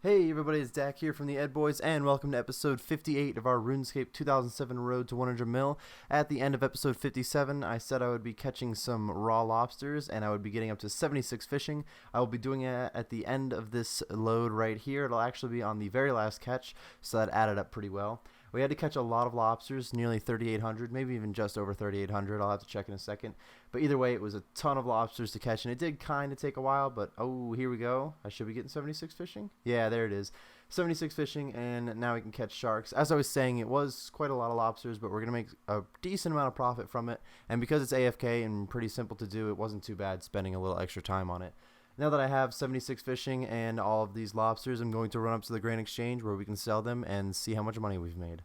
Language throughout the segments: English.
Hey everybody, it's Dak here from the Ed Boys, and welcome to episode 58 of our RuneScape 2007 Road to 100 Mil. At the end of episode 57, I said I would be catching some raw lobsters, and I would be getting up to 76 fishing. I will be doing it at the end of this load right here. It'll actually be on the very last catch, so that added up pretty well. We had to catch a lot of lobsters, nearly 3,800, maybe even just over 3,800. I'll have to check in a second. But either way, it was a ton of lobsters to catch, and it did kind of take a while, but oh, here we go. I should be getting 76 fishing? Yeah, there it is. 76 fishing, and now we can catch sharks. As I was saying, it was quite a lot of lobsters, but we're going to make a decent amount of profit from it. And because it's AFK and pretty simple to do, it wasn't too bad spending a little extra time on it. Now that I have 76 fishing and all of these lobsters, I'm going to run up to the Grain Exchange where we can sell them and see how much money we've made.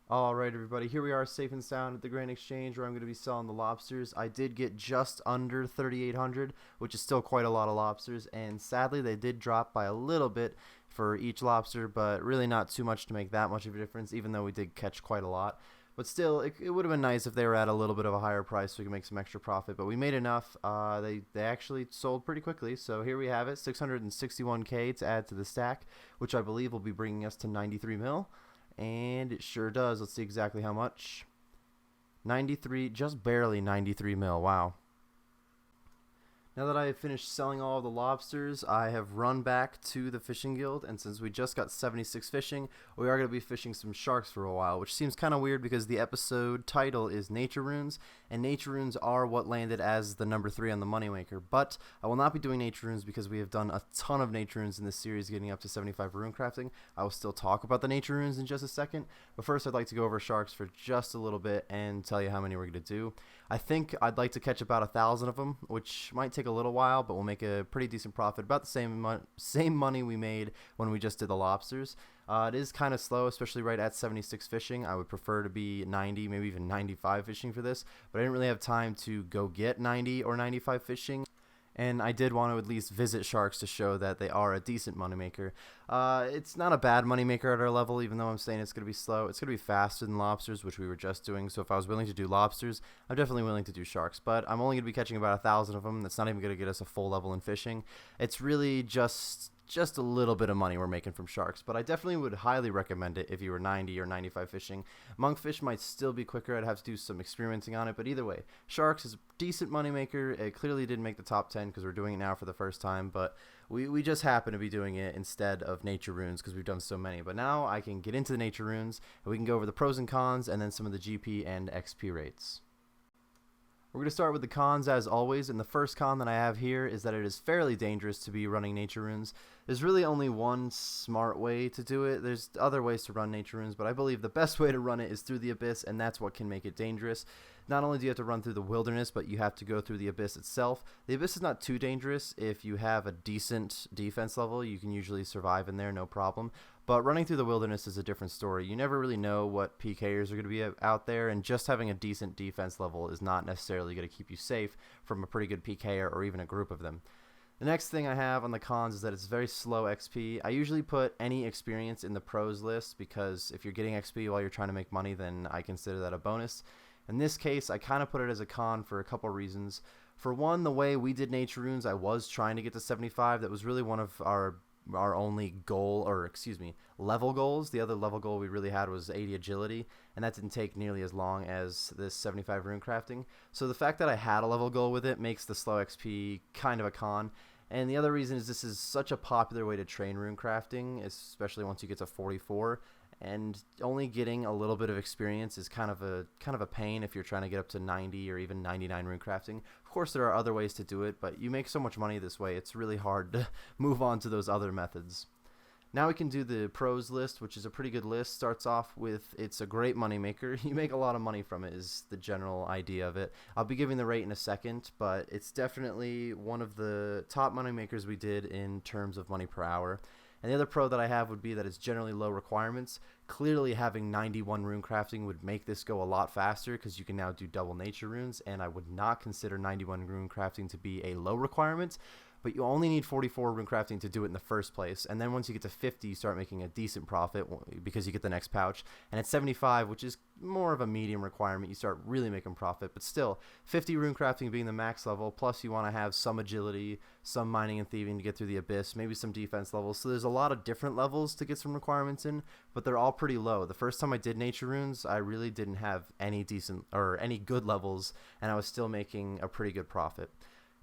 Alright everybody, here we are safe and sound at the Grain Exchange where I'm going to be selling the lobsters. I did get just under 3,800, which is still quite a lot of lobsters, and sadly they did drop by a little bit for each lobster, but really not too much to make that much of a difference, even though we did catch quite a lot. But still, it would have been nice if they were at a little bit of a higher price so we could make some extra profit. But we made enough. They actually sold pretty quickly. So here we have it, 661K to add to the stack, which I believe will be bringing us to 93 mil. And it sure does. Let's see exactly how much. 93, just barely 93 mil. Wow. Now that I have finished selling all of the lobsters, I have run back to the fishing guild, and since we just got 76 fishing, we are going to be fishing some sharks for a while, which seems kind of weird because the episode title is Nature Runes, and Nature Runes are what landed as the number 3 on the Moneymaker, but I will not be doing Nature Runes because we have done a ton of Nature Runes in this series getting up to 75 rune crafting. I will still talk about the Nature Runes in just a second, but first I'd like to go over sharks for just a little bit and tell you how many we're going to do. I think I'd like to catch about 1,000 of them, which might take a little while, but we'll make a pretty decent profit, about the same money we made when we just did the lobsters. It is kind of slow, especially right at 76 fishing. I would prefer to be 90, maybe even 95 fishing for this, but I didn't really have time to go get 90 or 95 fishing. And I did want to at least visit sharks to show that they are a decent moneymaker. It's not a bad moneymaker at our level, even though I'm saying it's going to be slow. It's going to be faster than lobsters, which we were just doing. So if I was willing to do lobsters, I'm definitely willing to do sharks. But I'm only going to be catching about 1,000 of them. That's not even going to get us a full level in fishing. It's really just a little bit of money we're making from sharks, but I definitely would highly recommend it if you were 90 or 95 fishing. Monkfish might still be quicker. I'd have to do some experimenting on it, but either way, sharks is a decent moneymaker. It clearly didn't make the top 10 because we're doing it now for the first time, but we just happen to be doing it instead of Nature Runes because we've done so many. But now I can get into the Nature Runes, and we can go over the pros and cons and then some of the GP and XP rates. We're going to start with the cons as always, and the first con that I have here is that it is fairly dangerous to be running Nature Runes. There's really only one smart way to do it. There's other ways to run Nature Runes, but I believe the best way to run it is through the Abyss, and that's what can make it dangerous. Not only do you have to run through the wilderness, but you have to go through the Abyss itself. The Abyss is not too dangerous. If you have a decent defense level, you can usually survive in there, no problem. But running through the wilderness is a different story. You never really know what PKers are going to be out there, and just having a decent defense level is not necessarily going to keep you safe from a pretty good PKer or even a group of them. The next thing I have on the cons is that it's very slow XP. I usually put any experience in the pros list because if you're getting XP while you're trying to make money, then I consider that a bonus. In this case, I kind of put it as a con for a couple reasons. For one, the way we did Nature Runes, I was trying to get to 75. That was really one of our only goal, or excuse me, level goals. The other level goal we really had was 80 agility, and that didn't take nearly as long as this 75 rune crafting. So the fact that I had a level goal with it makes the slow XP kind of a con. And the other reason is this is such a popular way to train rune crafting, especially once you get to 44. And only getting a little bit of experience is kind of a pain if you're trying to get up to 90 or even 99 rune crafting. Of course, there are other ways to do it, but you make so much money this way, it's really hard to move on to those other methods. Now we can do the pros list, which is a pretty good list. Starts off with it's a great money maker. You make a lot of money from it is the general idea of it. I'll be giving the rate in a second, but it's definitely one of the top money makers we did in terms of money per hour. And the other pro that I have would be that it's generally low requirements. Clearly having 91 rune crafting would make this go a lot faster because you can now do double Nature Runes, and I would not consider 91 rune crafting to be a low requirement. but you only need 44 rune crafting to do it in the first place. And then once you get to 50, you start making a decent profit because you get the next pouch. And at 75, which is more of a medium requirement, you start really making profit. But still, 50 rune crafting being the max level, plus you want to have some agility, some mining and thieving to get through the abyss, maybe some defense levels. So there's a lot of different levels to get some requirements in, but they're all pretty low. The first time I did nature runes, I really didn't have any decent or any good levels, and I was still making a pretty good profit.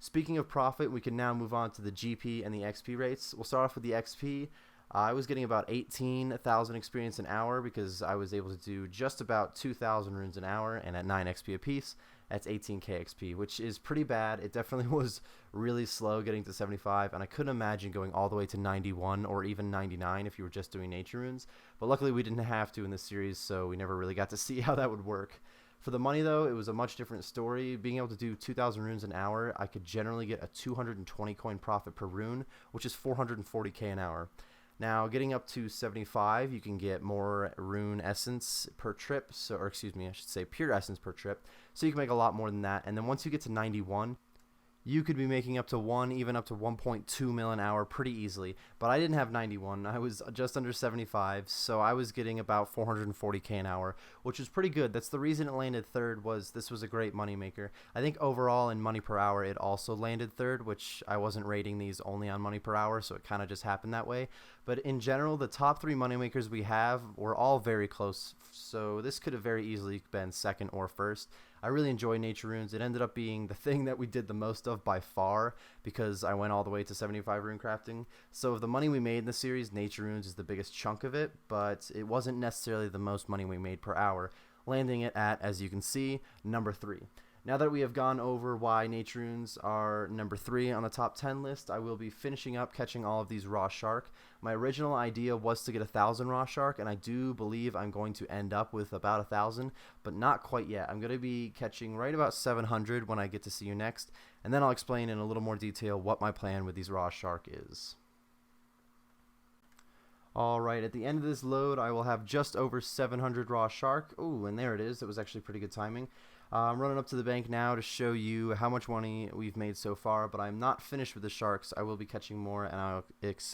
Speaking of profit, we can now move on to the GP and the XP rates. We'll start off with the XP. I was getting about 18,000 experience an hour because I was able to do just about 2,000 runes an hour, and at 9 XP apiece, that's 18k XP, which is pretty bad. It definitely was really slow getting to 75, and I couldn't imagine going all the way to 91 or even 99 if you were just doing nature runes. But luckily we didn't have to in this series, so we never really got to see how that would work. For the money, though, it was a much different story. Being able to do 2,000 runes an hour, I could generally get a 220 coin profit per rune, which is 440k an hour. Now, getting up to 75, you can get more rune essence per trip, or excuse me, I should say pure essence per trip, so you can make a lot more than that. And then once you get to 91, you could be making up to even up to 1.2 mil an hour pretty easily. But I didn't have 91. I was just under 75, so I was getting about 440k an hour, which was pretty good. That's the reason it landed third. This was a great money maker. I think overall in money per hour it also landed third, which I wasn't rating these only on money per hour, so it kind of just happened that way. But in general, the top 3 money makers we have were all very close, so this could have very easily been second or first. I really enjoy nature runes. It ended up being the thing that we did the most of by far because I went all the way to 75 rune crafting. So of the money we made in the series, nature runes is the biggest chunk of it, but it wasn't necessarily the most money we made per hour, landing it at, as you can see, number 3. Now that we have gone over why nature runes are number 3 on the top 10 list, I will be finishing up catching all of these raw shark. My original idea was to get 1,000 raw shark, and I do believe I'm going to end up with about 1,000, but not quite yet. I'm going to be catching right about 700 when I get to see you next, and then I'll explain in a little more detail what my plan with these raw shark is. Alright, at the end of this load, I will have just over 700 raw shark. Ooh, and there it is. It was actually pretty good timing. I'm running up to the bank now to show you how much money we've made so far, but I'm not finished with the sharks. I will be catching more, and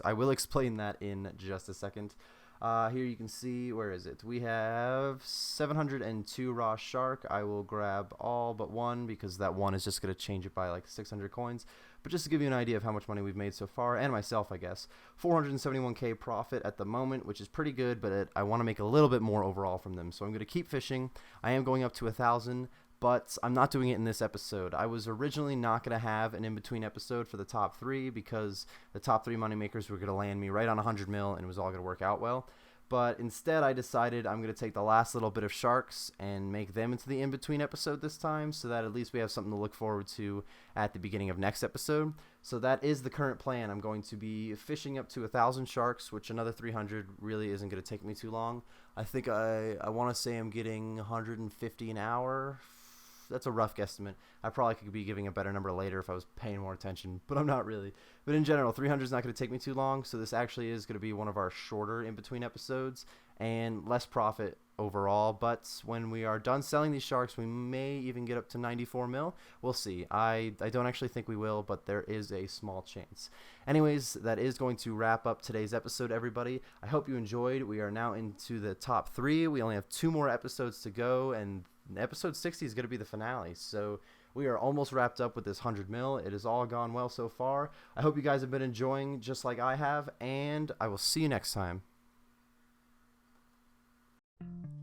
I will explain that in just a second. Here you can see, where is it? We have 702 raw shark. I will grab all but one because that one is just going to change it by like 600 coins. But just to give you an idea of how much money we've made so far, and myself, I guess, 471k profit at the moment, which is pretty good, but I want to make a little bit more overall from them. So I'm going to keep fishing. I am going up to 1,000, but I'm not doing it in this episode. I was originally not going to have an in-between episode for the top 3 because the top 3 moneymakers were going to land me right on 100 mil, and it was all going to work out well. But instead, I decided I'm going to take the last little bit of sharks and make them into the in-between episode this time so that at least we have something to look forward to at the beginning of next episode. So that is the current plan. I'm going to be fishing up to 1,000 sharks, which another 300 really isn't going to take me too long. I think I want to say I'm getting 150 an hour. That's a rough guesstimate. I probably could be giving a better number later if I was paying more attention, but I'm not really. But in general, 300 is not going to take me too long, so this actually is going to be one of our shorter in-between episodes and less profit overall. But when we are done selling these sharks, we may even get up to 94 mil. We'll see. I don't actually think we will, but there is a small chance. Anyways, that is going to wrap up today's episode, everybody. I hope you enjoyed. We are now into the top 3. We only have 2 more episodes to go, and episode 60 is going to be the finale, so we are almost wrapped up with this 100 mil. It has all gone well so far. I hope you guys have been enjoying just like I have, and I will see you next time.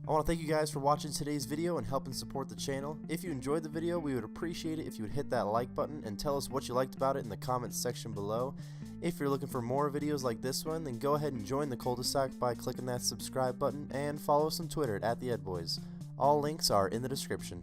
I want to thank you guys for watching today's video and helping support the channel. If you enjoyed the video, we would appreciate it if you would hit that like button and tell us what you liked about it in the comments section below. If you're looking for more videos like this one, then go ahead and join the cul-de-sac by clicking that subscribe button and follow us on Twitter at @TheEdBoys. All links are in the description.